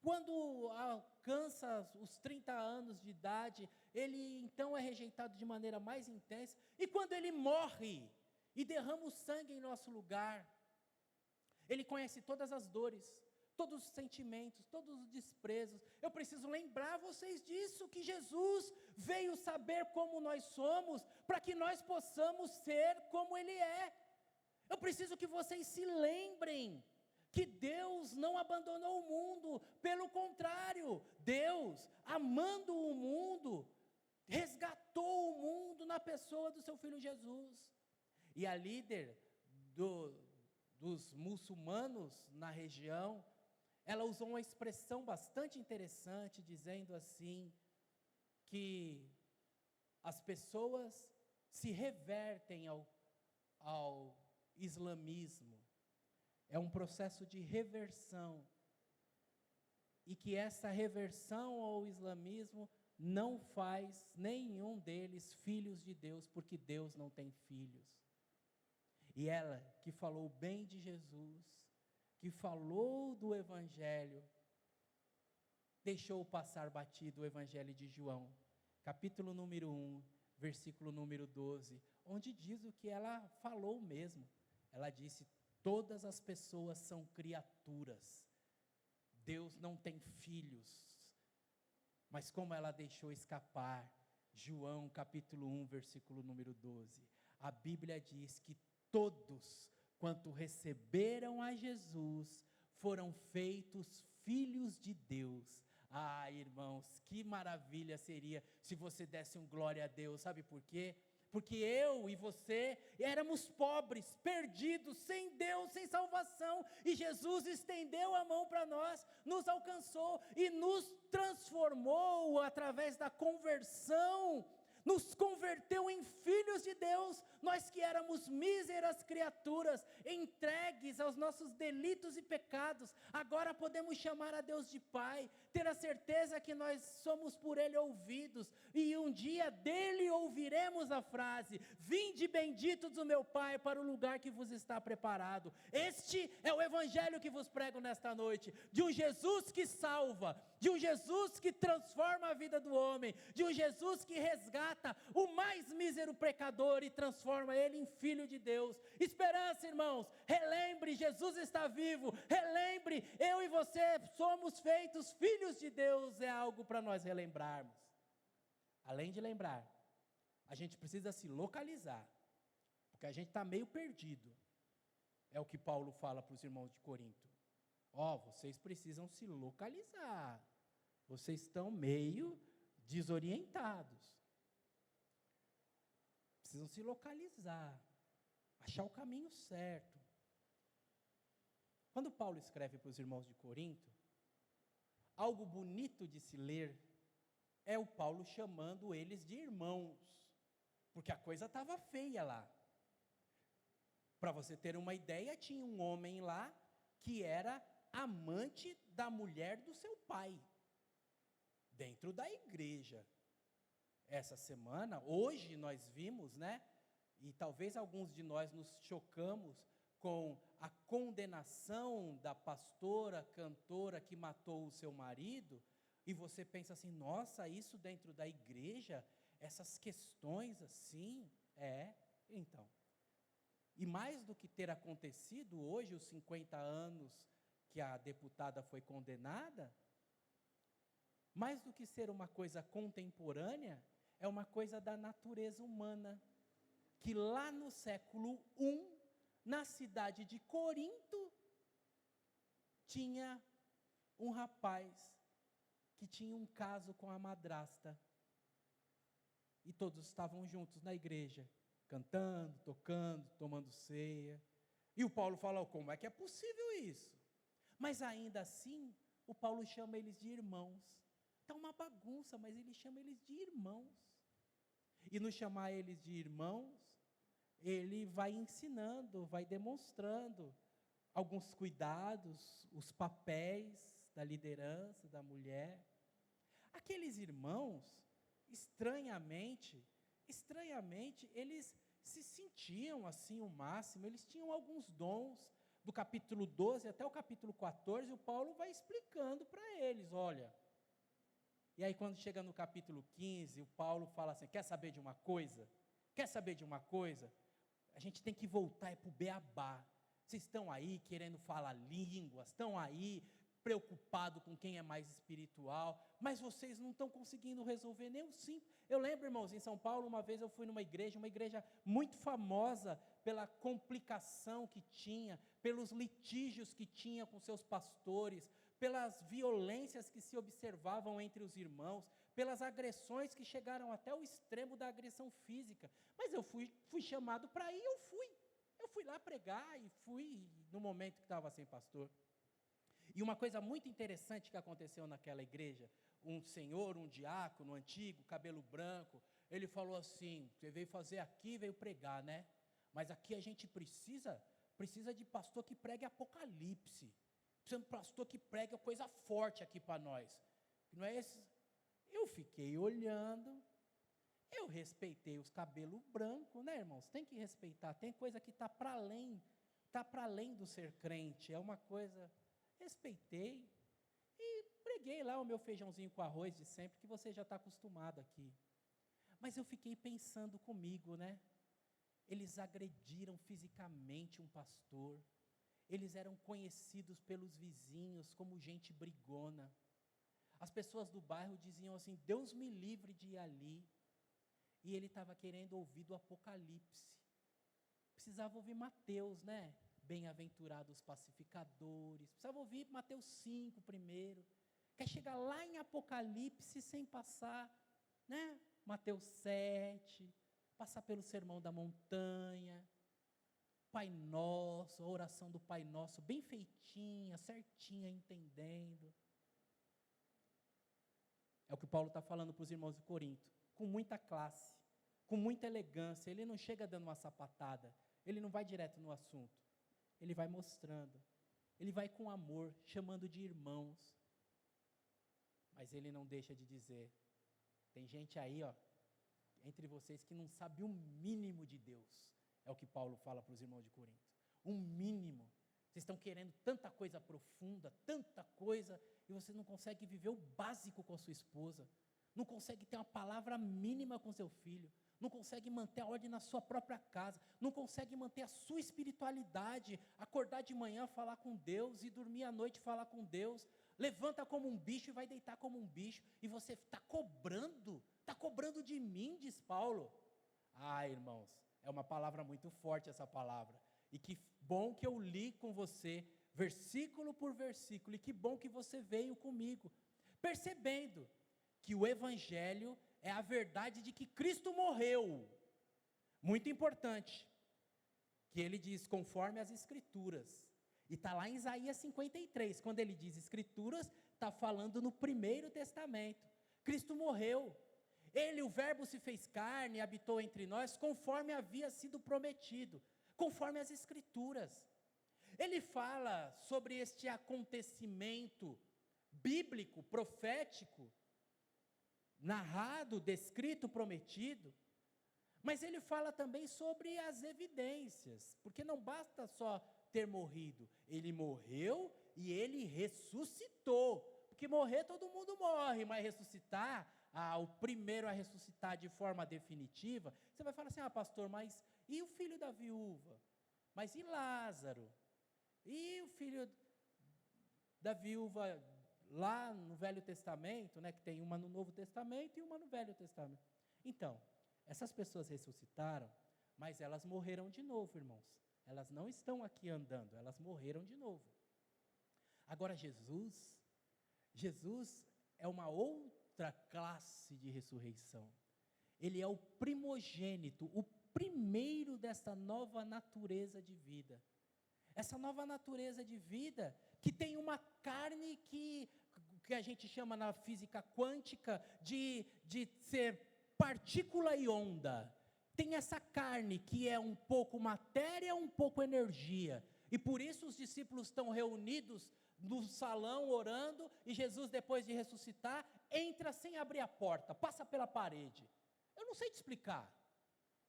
quando alcança os 30 anos de idade, ele então é rejeitado de maneira mais intensa, e quando ele morre e derrama o sangue em nosso lugar, Ele conhece todas as dores, todos os sentimentos, todos os desprezos. Eu preciso lembrar vocês disso, que Jesus veio saber como nós somos, para que nós possamos ser como Ele é. Eu preciso que vocês se lembrem que Deus não abandonou o mundo, pelo contrário, Deus, amando o mundo, resgatou o mundo na pessoa do seu Filho Jesus. E a líder dos muçulmanos na região, ela usou uma expressão bastante interessante, dizendo assim, que as pessoas se revertem ao islamismo. É um processo de reversão, e que essa reversão ao islamismo não faz nenhum deles filhos de Deus, porque Deus não tem filhos. E ela, que falou bem de Jesus, que falou do Evangelho, deixou passar batido o Evangelho de João, capítulo número 1, versículo número 12, onde diz o que ela falou mesmo. Ela disse: todas as pessoas são criaturas, Deus não tem filhos. Mas como ela deixou escapar, João capítulo 1, versículo número 12, a Bíblia diz que todos quanto receberam a Jesus foram feitos filhos de Deus. Ah, irmãos, que maravilha seria se você desse um glória a Deus. Sabe por quê? Porque eu e você éramos pobres, perdidos, sem Deus, sem salvação, e Jesus estendeu a mão para nós, nos alcançou e nos transformou através da conversão, nos converteu em filhos de Deus. Nós que éramos míseras criaturas, entregues aos nossos delitos e pecados, agora podemos chamar a Deus de Pai, ter a certeza que nós somos por Ele ouvidos, e um dia dEle ouviremos a frase: vinde benditos do meu Pai para o lugar que vos está preparado. Este é o Evangelho que vos prego nesta noite, de um Jesus que salva, de um Jesus que transforma a vida do homem, de um Jesus que resgata o mais mísero pecador e transforma ele em filho de Deus. Esperança, irmãos, relembre, Jesus está vivo, relembre, eu e você somos feitos filhos de Deus, é algo para nós relembrarmos. Além de lembrar, a gente precisa se localizar, porque a gente está meio perdido, é o que Paulo fala para os irmãos de Corinto. Vocês precisam se localizar, vocês estão meio desorientados, precisam se localizar. achar o caminho certo. Quando Paulo escreve para os irmãos de Corinto, algo bonito de se ler é o Paulo chamando eles de irmãos, porque a coisa estava feia lá. Para você ter uma ideia, tinha um homem lá que era amante da mulher do seu pai, dentro da igreja. Essa semana, hoje nós vimos, né? E talvez alguns de nós nos chocamos com a condenação da pastora, cantora que matou o seu marido, e você pensa assim, nossa, isso dentro da igreja, essas questões assim, então. E mais do que ter acontecido hoje, os 50 anos que a deputada foi condenada, mais do que ser uma coisa contemporânea, é uma coisa da natureza humana, que lá no século I, na cidade de Corinto, tinha um rapaz que tinha um caso com a madrasta, e todos estavam juntos na igreja, cantando, tocando, tomando ceia, e o Paulo fala, como é que é possível isso? Mas ainda assim, o Paulo chama eles de irmãos. Está uma bagunça, mas ele chama eles de irmãos. E no chamar eles de irmãos, ele vai ensinando, vai demonstrando alguns cuidados, os papéis da liderança, da mulher. Aqueles irmãos, estranhamente, eles se sentiam assim o máximo, eles tinham alguns dons. Do capítulo 12 até o capítulo 14, o Paulo vai explicando para eles, olha. E aí quando chega no capítulo 15, o Paulo fala assim, quer saber de uma coisa? Quer saber de uma coisa? A gente tem que voltar para o beabá. Vocês estão aí querendo falar línguas, estão aí preocupados com quem é mais espiritual, mas vocês não estão conseguindo resolver nem o simples. Eu lembro, irmãos, em São Paulo, uma vez eu fui numa igreja muito famosa pela complicação que tinha, pelos litígios que tinha com seus pastores, pelas violências que se observavam entre os irmãos, pelas agressões que chegaram até o extremo da agressão física. Mas eu fui chamado para ir, eu fui lá pregar e fui no momento que estava sem pastor. E uma coisa muito interessante que aconteceu naquela igreja, um senhor, um diácono antigo, cabelo branco, ele falou assim, você veio fazer aqui, veio pregar, né? Mas aqui a gente precisa de pastor que pregue Apocalipse, precisa de pastor que pregue coisa forte aqui para nós. Não é esse? Eu fiquei olhando, eu respeitei os cabelos brancos, né, irmãos? Tem que respeitar, tem coisa que está para além do ser crente, é uma coisa... Respeitei e preguei lá o meu feijãozinho com arroz de sempre, que você já está acostumado aqui. Mas eu fiquei pensando comigo, né? Eles agrediram fisicamente um pastor, eles eram conhecidos pelos vizinhos como gente brigona. As pessoas do bairro diziam assim, Deus me livre de ir ali. E ele estava querendo ouvir do Apocalipse. Precisava ouvir Mateus, né? Bem-aventurados pacificadores, precisava ouvir Mateus 5 primeiro, quer chegar lá em Apocalipse sem passar, né? Mateus 7, passar pelo sermão da montanha, Pai Nosso, a oração do Pai Nosso, bem feitinha, certinha, entendendo. É o que Paulo está falando para os irmãos de Corinto, com muita classe, com muita elegância, ele não chega dando uma sapatada, ele não vai direto no assunto. Ele vai mostrando, ele vai com amor, chamando de irmãos, mas ele não deixa de dizer, tem gente aí, ó, entre vocês que não sabe o mínimo de Deus, é o que Paulo fala para os irmãos de Corinto, um mínimo, vocês estão querendo tanta coisa profunda, tanta coisa, e você não consegue viver o básico com a sua esposa, não consegue ter uma palavra mínima com seu filho, não consegue manter a ordem na sua própria casa, não consegue manter a sua espiritualidade, acordar de manhã, falar com Deus, e dormir à noite, falar com Deus, levanta como um bicho e vai deitar como um bicho, e você está cobrando de mim, diz Paulo. Ah, irmãos, é uma palavra muito forte essa palavra, e que bom que eu li com você, versículo por versículo, e que bom que você veio comigo, percebendo que o Evangelho é a verdade de que Cristo morreu, muito importante, que ele diz conforme as Escrituras. E está lá em Isaías 53, quando ele diz Escrituras, está falando no Primeiro Testamento. Cristo morreu, ele, o Verbo, se fez carne e habitou entre nós, conforme havia sido prometido, conforme as Escrituras. Ele fala sobre este acontecimento bíblico, profético, narrado, descrito, prometido, mas ele fala também sobre as evidências, porque não basta só ter morrido, ele morreu e ele ressuscitou, porque morrer todo mundo morre, mas ressuscitar, o primeiro a ressuscitar de forma definitiva, você vai falar assim, pastor, mas e o filho da viúva? Mas e Lázaro? E o filho da viúva lá no Velho Testamento, né, que tem uma no Novo Testamento e uma no Velho Testamento. Então, essas pessoas ressuscitaram, mas elas morreram de novo, irmãos. Elas não estão aqui andando, elas morreram de novo. Agora Jesus é uma outra classe de ressurreição. Ele é o primogênito, o primeiro desta nova natureza de vida. Essa nova natureza de vida que tem uma carne que a gente chama na física quântica de ser partícula e onda. Tem essa carne que é um pouco matéria, um pouco energia. E por isso os discípulos estão reunidos no salão orando, e Jesus, depois de ressuscitar, entra sem abrir a porta, passa pela parede. Eu não sei te explicar,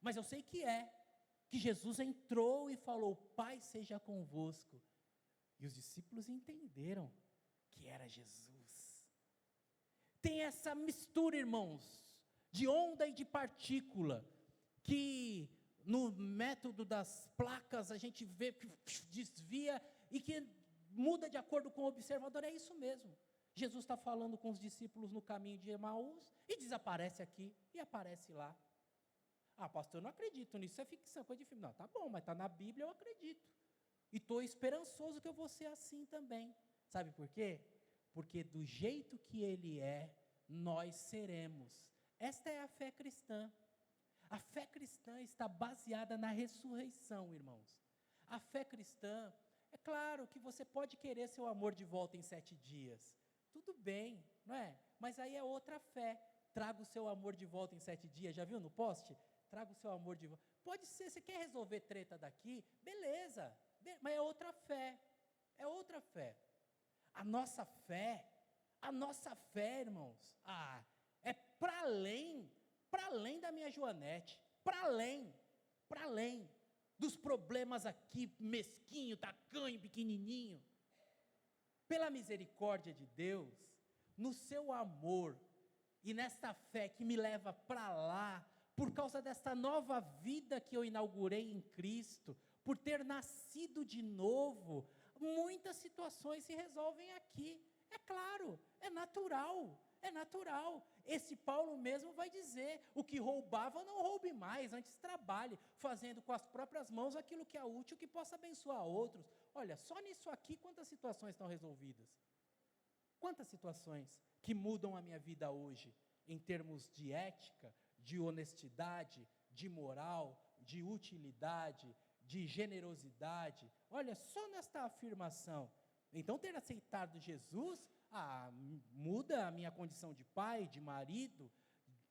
mas eu sei que Jesus entrou e falou, Pai seja convosco. E os discípulos entenderam que era Jesus. Tem essa mistura, irmãos, de onda e de partícula, que no método das placas a gente vê que desvia e que muda de acordo com o observador. É isso mesmo. Jesus está falando com os discípulos no caminho de Emaús e desaparece aqui e aparece lá. Pastor, eu não acredito nisso, isso é ficção, coisa de filme. Não, tá bom, mas está na Bíblia, eu acredito. E estou esperançoso que eu vou ser assim também. Sabe por quê? Porque do jeito que Ele é, nós seremos. Esta é a fé cristã. A fé cristã está baseada na ressurreição, irmãos. A fé cristã, é claro que você pode querer seu amor de volta em 7 dias. Tudo bem, não é? Mas aí é outra fé. Traga o seu amor de volta em 7 dias. Já viu no post? Traga o seu amor de volta. Pode ser, você quer resolver treta daqui? Beleza. Mas é outra fé. É outra fé. A nossa fé, irmãos, é para além da minha Joanete, para além dos problemas aqui, mesquinho, tacanho, pequenininho. Pela misericórdia de Deus, no seu amor e nesta fé que me leva para lá, por causa desta nova vida que eu inaugurei em Cristo, por ter nascido de novo, muitas situações se resolvem aqui. É claro, é natural. Esse Paulo mesmo vai dizer, o que roubava não roube mais, antes trabalhe, fazendo com as próprias mãos aquilo que é útil, que possa abençoar outros. Olha, só nisso aqui, quantas situações estão resolvidas? Quantas situações que mudam a minha vida hoje, em termos de ética, de honestidade, de moral, de utilidade, de generosidade. Olha, só nesta afirmação. Então, ter aceitado Jesus, muda a minha condição de pai, de marido.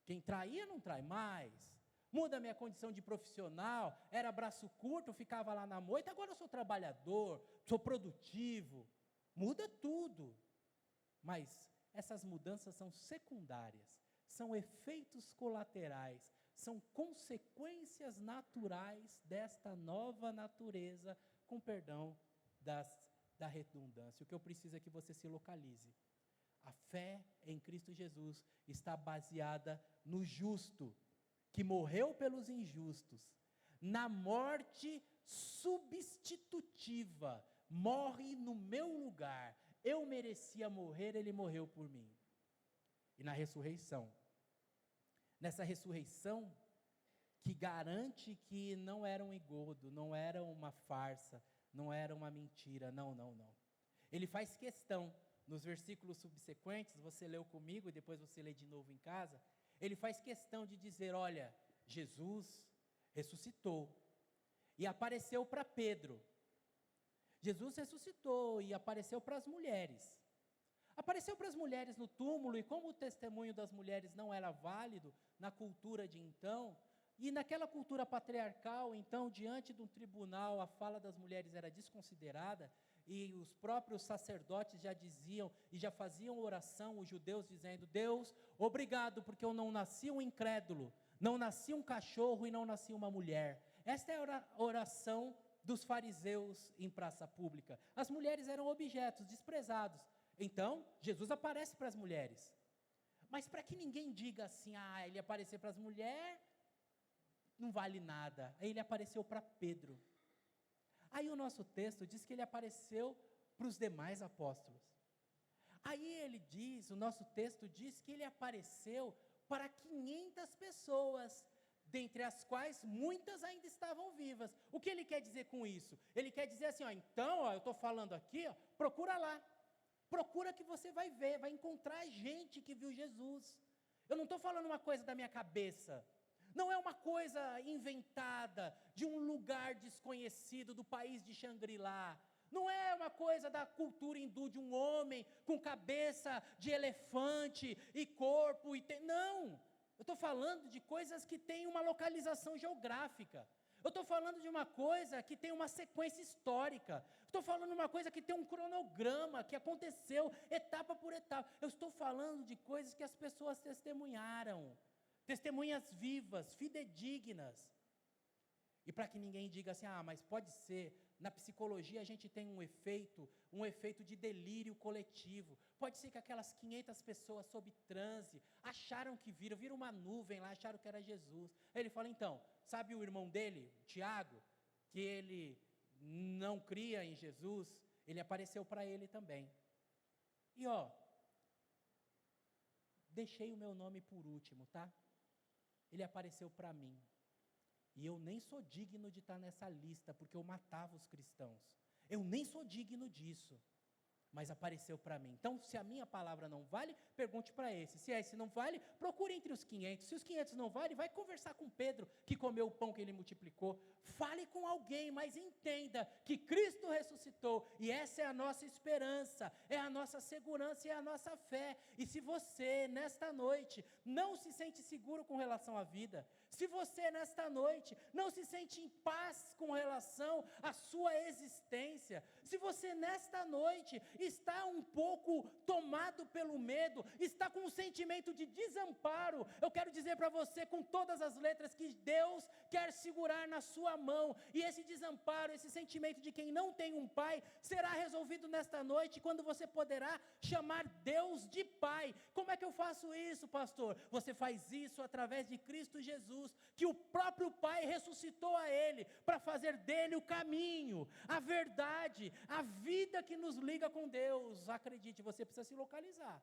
Quem traía não trai mais. Muda a minha condição de profissional. Era braço curto, ficava lá na moita. Agora eu sou trabalhador, sou produtivo. Muda tudo. Mas essas mudanças são secundárias. São efeitos colaterais, são consequências naturais desta nova natureza, com perdão da redundância. O que eu preciso é que você se localize. A fé em Cristo Jesus está baseada no justo, que morreu pelos injustos, na morte substitutiva, morre no meu lugar. Eu merecia morrer, ele morreu por mim. E na ressurreição, nessa ressurreição que garante que não era um engodo, não era uma farsa, não era uma mentira, não. Ele faz questão, nos versículos subsequentes, você leu comigo e depois você lê de novo em casa, ele faz questão de dizer, olha, Jesus ressuscitou, e apareceu para Pedro. Jesus ressuscitou e apareceu para as mulheres. Apareceu para as mulheres no túmulo, e como o testemunho das mulheres não era válido na cultura de então, e naquela cultura patriarcal, então, diante de um tribunal, a fala das mulheres era desconsiderada, e os próprios sacerdotes já diziam, e já faziam oração, os judeus dizendo: Deus, obrigado, porque eu não nasci um incrédulo, não nasci um cachorro e não nasci uma mulher. Esta é a oração dos fariseus em praça pública. As mulheres eram objetos desprezados. Então, Jesus aparece para as mulheres. Mas para que ninguém diga assim: ele apareceu para as mulheres, não vale nada. Aí ele apareceu para Pedro. Aí o nosso texto diz que ele apareceu para os demais apóstolos. Aí ele diz, o nosso texto diz que ele apareceu para 500 pessoas, dentre as quais muitas ainda estavam vivas. O que ele quer dizer com isso? Ele quer dizer assim, então, eu estou falando aqui, procura lá. Procura que você vai ver, vai encontrar gente que viu Jesus. Eu não estou falando uma coisa da minha cabeça. Não é uma coisa inventada de um lugar desconhecido do país de Xangri-Lá. Não é uma coisa da cultura hindu de um homem com cabeça de elefante e corpo. Não, eu estou falando de coisas que têm uma localização geográfica. Eu estou falando de uma coisa que tem uma sequência histórica. Estou falando de uma coisa que tem um cronograma, que aconteceu etapa por etapa. Eu estou falando de coisas que as pessoas testemunharam. Testemunhas vivas, fidedignas. E para que ninguém diga assim, mas pode ser, na psicologia a gente tem um efeito de delírio coletivo. Pode ser que aquelas 500 pessoas sob transe, acharam que viram uma nuvem lá, acharam que era Jesus. Aí ele fala, então, sabe o irmão dele, Tiago, que ele não cria em Jesus, ele apareceu para ele também. E deixei o meu nome por último, tá? Ele apareceu para mim. E eu nem sou digno de estar nessa lista, porque eu matava os cristãos. Eu nem sou digno disso. Mas apareceu para mim. Então, se a minha palavra não vale, pergunte para esse. Se esse não vale, procure entre os 500. Se os 500 não valem, vai conversar com Pedro, que comeu o pão que ele multiplicou. Fale com alguém, mas entenda que Cristo ressuscitou. E essa é a nossa esperança, é a nossa segurança e é a nossa fé. E se você, nesta noite, não se sente seguro com relação à vida, se você, nesta noite, não se sente em paz com relação à sua existência, se você, nesta noite, está um pouco tomado pelo medo, está com um sentimento de desamparo, eu quero dizer para você com todas as letras que Deus quer segurar na sua mão, e esse desamparo, esse sentimento de quem não tem um pai, será resolvido nesta noite, quando você poderá chamar Deus de Pai. Como é que eu faço isso, pastor? Você faz isso através de Cristo Jesus, que o próprio Pai ressuscitou a Ele, para fazer dele o caminho, a verdade, a vida que nos liga com Deus. Acredite, você precisa se localizar.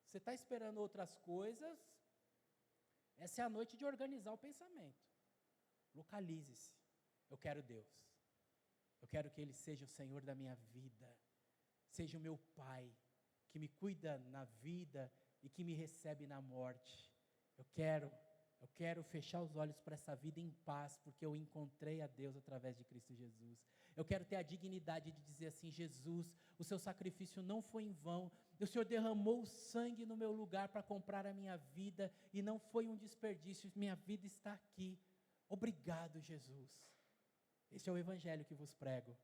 Você está esperando outras coisas, essa é a noite de organizar o pensamento. Localize-se. Eu quero Deus. Eu quero que Ele seja o Senhor da minha vida, seja o meu Pai, que me cuida na vida e que me recebe na morte. Eu quero fechar os olhos para essa vida em paz, porque eu encontrei a Deus através de Cristo Jesus. Eu quero ter a dignidade de dizer assim, Jesus, o seu sacrifício não foi em vão, o Senhor derramou o sangue no meu lugar para comprar a minha vida, e não foi um desperdício, minha vida está aqui. Obrigado, Jesus. Esse é o evangelho que vos prego.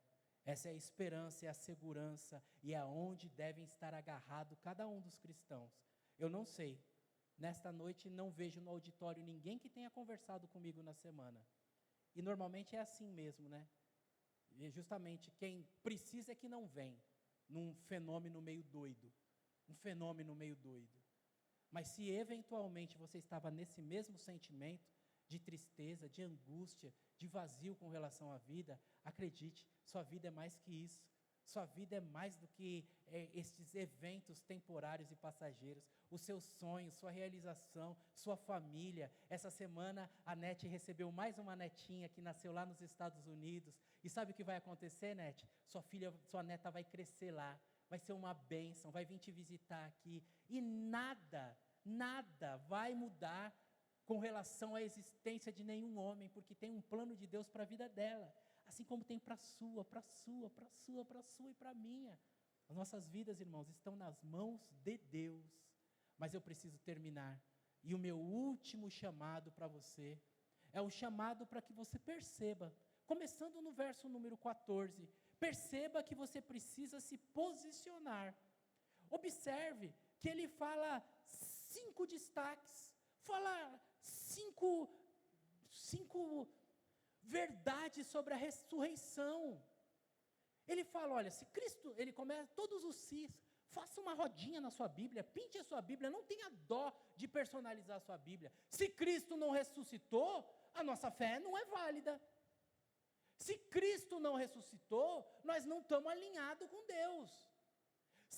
Essa é a esperança, é a segurança, e é aonde devem estar agarrados cada um dos cristãos. Eu não sei, nesta noite não vejo no auditório ninguém que tenha conversado comigo na semana. E normalmente é assim mesmo, né? E justamente quem precisa é que não vem, num fenômeno meio doido. Um fenômeno meio doido. Mas se eventualmente você estava nesse mesmo sentimento de tristeza, de angústia, de vazio com relação à vida, acredite, sua vida é mais que isso. Sua vida é mais do que estes eventos temporários e passageiros. Os seus sonhos, sua realização, sua família. Essa semana a Nete recebeu mais uma netinha que nasceu lá nos Estados Unidos. E sabe o que vai acontecer, Nete? Sua neta vai crescer lá. Vai ser uma bênção, vai vir te visitar aqui. E nada vai mudar com relação à existência de nenhum homem, porque tem um plano de Deus para a vida dela, assim como tem para a sua, para a sua, para a sua, para a sua e para a minha. As nossas vidas, irmãos, estão nas mãos de Deus. Mas eu preciso terminar. E o meu último chamado para você é o chamado para que você perceba, começando no verso número 14, perceba que você precisa se posicionar. Observe que ele fala 5 destaques, fala cinco verdades sobre a ressurreição. Ele fala, olha, se Cristo, ele começa todos os sis, faça uma rodinha na sua Bíblia, pinte a sua Bíblia, não tenha dó de personalizar a sua Bíblia. Se Cristo não ressuscitou, a nossa fé não é válida. Se Cristo não ressuscitou, nós não estamos alinhados com Deus.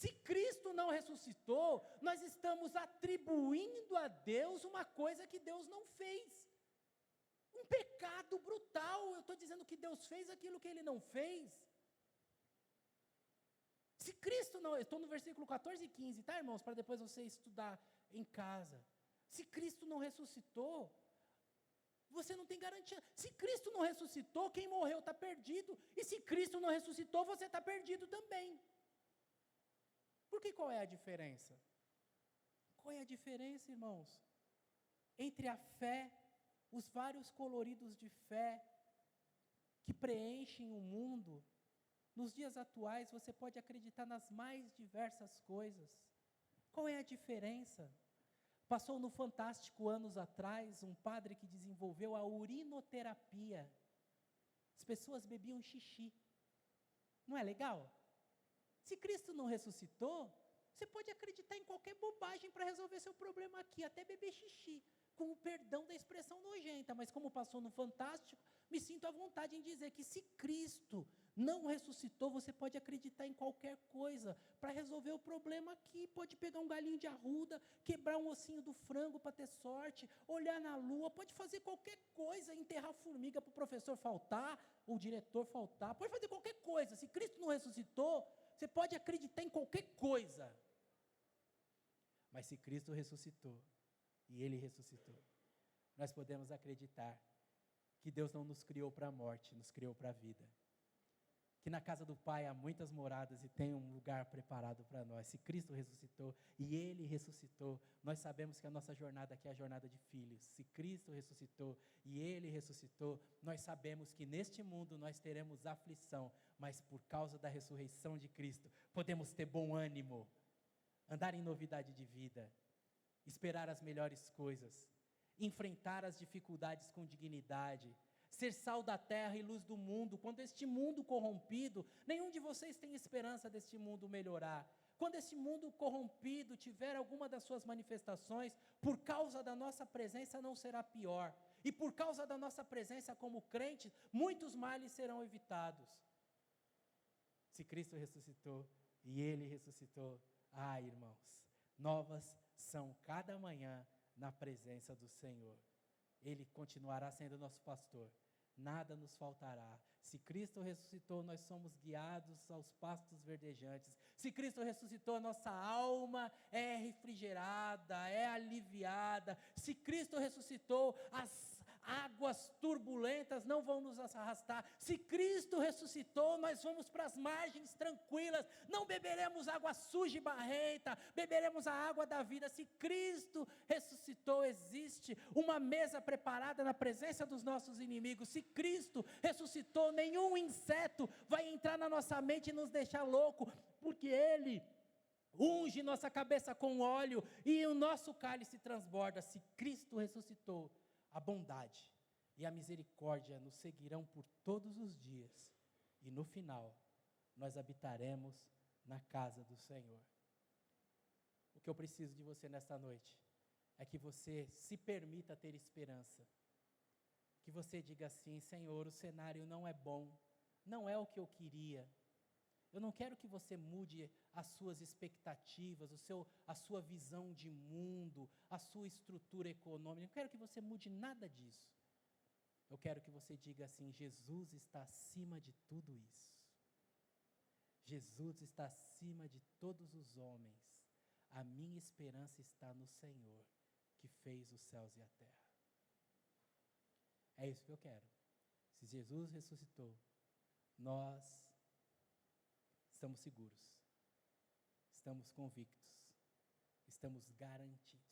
Se Cristo não ressuscitou, nós estamos atribuindo a Deus uma coisa que Deus não fez. Um pecado brutal. Eu estou dizendo que Deus fez aquilo que Ele não fez. Se Cristo não, eu estou no versículo 14 e 15, tá, irmãos? Para depois você estudar em casa. Se Cristo não ressuscitou, você não tem garantia. Se Cristo não ressuscitou, quem morreu está perdido. E se Cristo não ressuscitou, você está perdido também. Porque qual é a diferença? Qual é a diferença, irmãos? Entre a fé, os vários coloridos de fé que preenchem o mundo. Nos dias atuais, você pode acreditar nas mais diversas coisas. Qual é a diferença? Passou no Fantástico anos atrás, um padre que desenvolveu a urinoterapia. As pessoas bebiam xixi. Não é legal? Se Cristo não ressuscitou, você pode acreditar em qualquer bobagem para resolver seu problema aqui, até beber xixi, com o perdão da expressão nojenta, mas como passou no Fantástico, me sinto à vontade em dizer que se Cristo não ressuscitou, você pode acreditar em qualquer coisa para resolver o problema aqui. Pode pegar um galinho de arruda, quebrar um ossinho do frango para ter sorte, olhar na lua, pode fazer qualquer coisa, enterrar formiga para o professor faltar, o diretor faltar, pode fazer qualquer coisa. Se Cristo não ressuscitou, você pode acreditar em qualquer coisa. Mas se Cristo ressuscitou, e Ele ressuscitou, nós podemos acreditar que Deus não nos criou para a morte, nos criou para a vida. Que na casa do Pai há muitas moradas e tem um lugar preparado para nós. Se Cristo ressuscitou e Ele ressuscitou, nós sabemos que a nossa jornada aqui é a jornada de filhos. Se Cristo ressuscitou e Ele ressuscitou, nós sabemos que neste mundo nós teremos aflição, mas por causa da ressurreição de Cristo, podemos ter bom ânimo, andar em novidade de vida, esperar as melhores coisas, enfrentar as dificuldades com dignidade, ser sal da terra e luz do mundo. Quando este mundo corrompido, nenhum de vocês tem esperança deste mundo melhorar. Quando este mundo corrompido tiver alguma das suas manifestações, por causa da nossa presença não será pior. E por causa da nossa presença como crentes, muitos males serão evitados. Se Cristo ressuscitou e Ele ressuscitou, irmãos, novas são cada manhã na presença do Senhor. Ele continuará sendo nosso pastor. Nada nos faltará. Se Cristo ressuscitou, nós somos guiados aos pastos verdejantes. Se Cristo ressuscitou, nossa alma é refrigerada, é aliviada. Se Cristo ressuscitou, as águas turbulentas não vão nos arrastar. Se Cristo ressuscitou, nós vamos para as margens tranquilas. Não beberemos água suja e barrenta, beberemos a água da vida. Se Cristo ressuscitou, existe uma mesa preparada na presença dos nossos inimigos. Se Cristo ressuscitou, nenhum inseto vai entrar na nossa mente e nos deixar louco, porque Ele unge nossa cabeça com óleo e o nosso cálice transborda. Se Cristo ressuscitou, a bondade e a misericórdia nos seguirão por todos os dias, e no final, nós habitaremos na casa do Senhor. O que eu preciso de você nesta noite, é que você se permita ter esperança, que você diga assim: Senhor, o cenário não é bom, não é o que eu queria. Eu não quero que você mude as suas expectativas, a sua visão de mundo, a sua estrutura econômica. Eu não quero que você mude nada disso. Eu quero que você diga assim: Jesus está acima de tudo isso. Jesus está acima de todos os homens. A minha esperança está no Senhor, que fez os céus e a terra. É isso que eu quero. Se Jesus ressuscitou, nós estamos seguros, estamos convictos, estamos garantidos.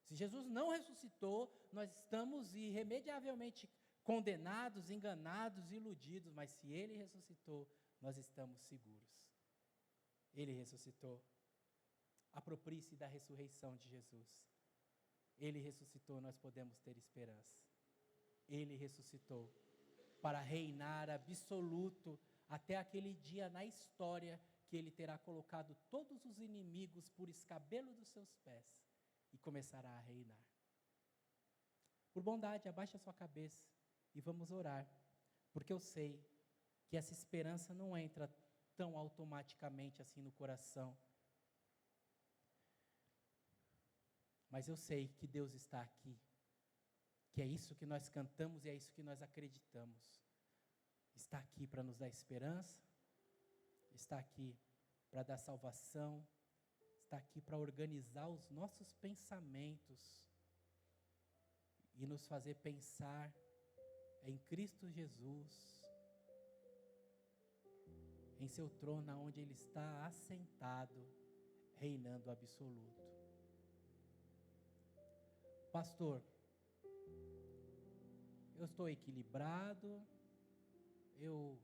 Se Jesus não ressuscitou, nós estamos irremediavelmente condenados, enganados, iludidos, mas se Ele ressuscitou, nós estamos seguros. Ele ressuscitou. Aproprie-se da ressurreição de Jesus. Ele ressuscitou, nós podemos ter esperança. Ele ressuscitou para reinar absoluto até aquele dia na história que Ele terá colocado todos os inimigos por escabelo dos seus pés e começará a reinar. Por bondade, abaixe a sua cabeça e vamos orar, porque eu sei que essa esperança não entra tão automaticamente assim no coração. Mas eu sei que Deus está aqui, que é isso que nós cantamos e é isso que nós acreditamos. Está aqui para nos dar esperança, está aqui para dar salvação, está aqui para organizar os nossos pensamentos e nos fazer pensar em Cristo Jesus, em seu trono onde Ele está assentado, reinando absoluto. Pastor, eu estou equilibrado, eu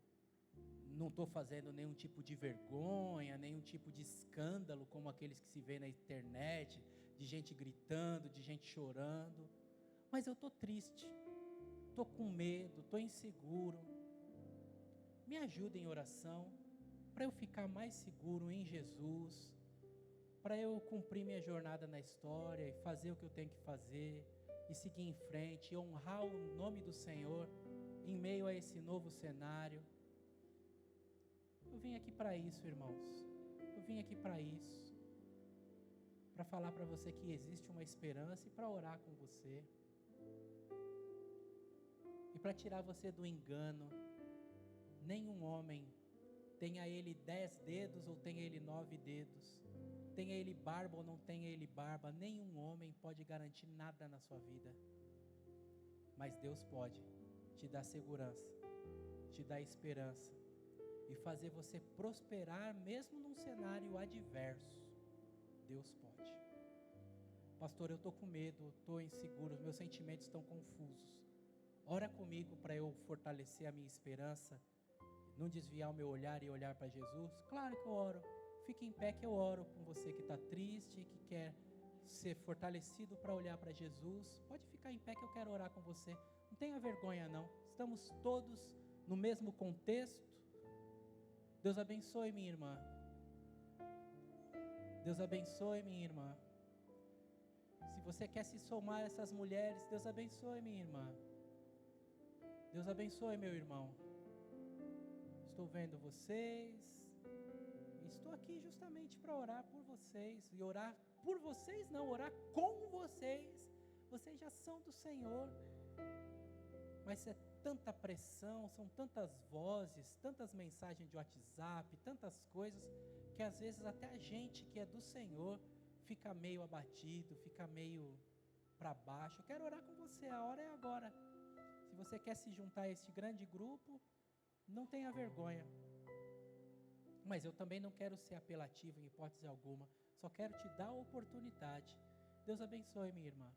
não estou fazendo nenhum tipo de vergonha, nenhum tipo de escândalo como aqueles que se vê na internet, de gente gritando, de gente chorando, mas eu estou triste, estou com medo, estou inseguro. Me ajuda em oração, para eu ficar mais seguro em Jesus, para eu cumprir minha jornada na história e fazer o que eu tenho que fazer, e seguir em frente, e honrar o nome do Senhor, em meio a esse novo cenário. Eu vim aqui para isso, irmãos, eu vim aqui para isso, para falar para você que existe uma esperança e para orar com você, e para tirar você do engano. Nenhum homem, tenha ele 10 dedos ou tenha ele 9 dedos, tenha ele barba ou não tenha ele barba, nenhum homem pode garantir nada na sua vida, mas Deus pode te dar segurança, te dar esperança e fazer você prosperar mesmo num cenário adverso. Deus pode. Pastor, eu estou com medo, estou inseguro, meus sentimentos estão confusos. Ora comigo para eu fortalecer a minha esperança, não desviar o meu olhar e olhar para Jesus. Claro que eu oro. Fique em pé que eu oro com você que está triste, que quer ser fortalecido para olhar para Jesus. Pode ficar em pé que eu quero orar com você. Não tenha vergonha não. Estamos todos no mesmo contexto. Deus abençoe minha irmã. Deus abençoe minha irmã. Se você quer se somar a essas mulheres, Deus abençoe minha irmã. Deus abençoe meu irmão. Estou vendo vocês, estou aqui justamente para orar por vocês, e orar por vocês não, orar com vocês. Vocês já são do Senhor, mas é tanta pressão, são tantas vozes, tantas mensagens de WhatsApp, tantas coisas, que às vezes até a gente que é do Senhor fica meio abatido, fica meio para baixo. Eu quero orar com você, a hora é agora. Se você quer se juntar a este grande grupo, não tenha vergonha, mas eu também não quero ser apelativo em hipótese alguma, só quero te dar a oportunidade. Deus abençoe minha irmã.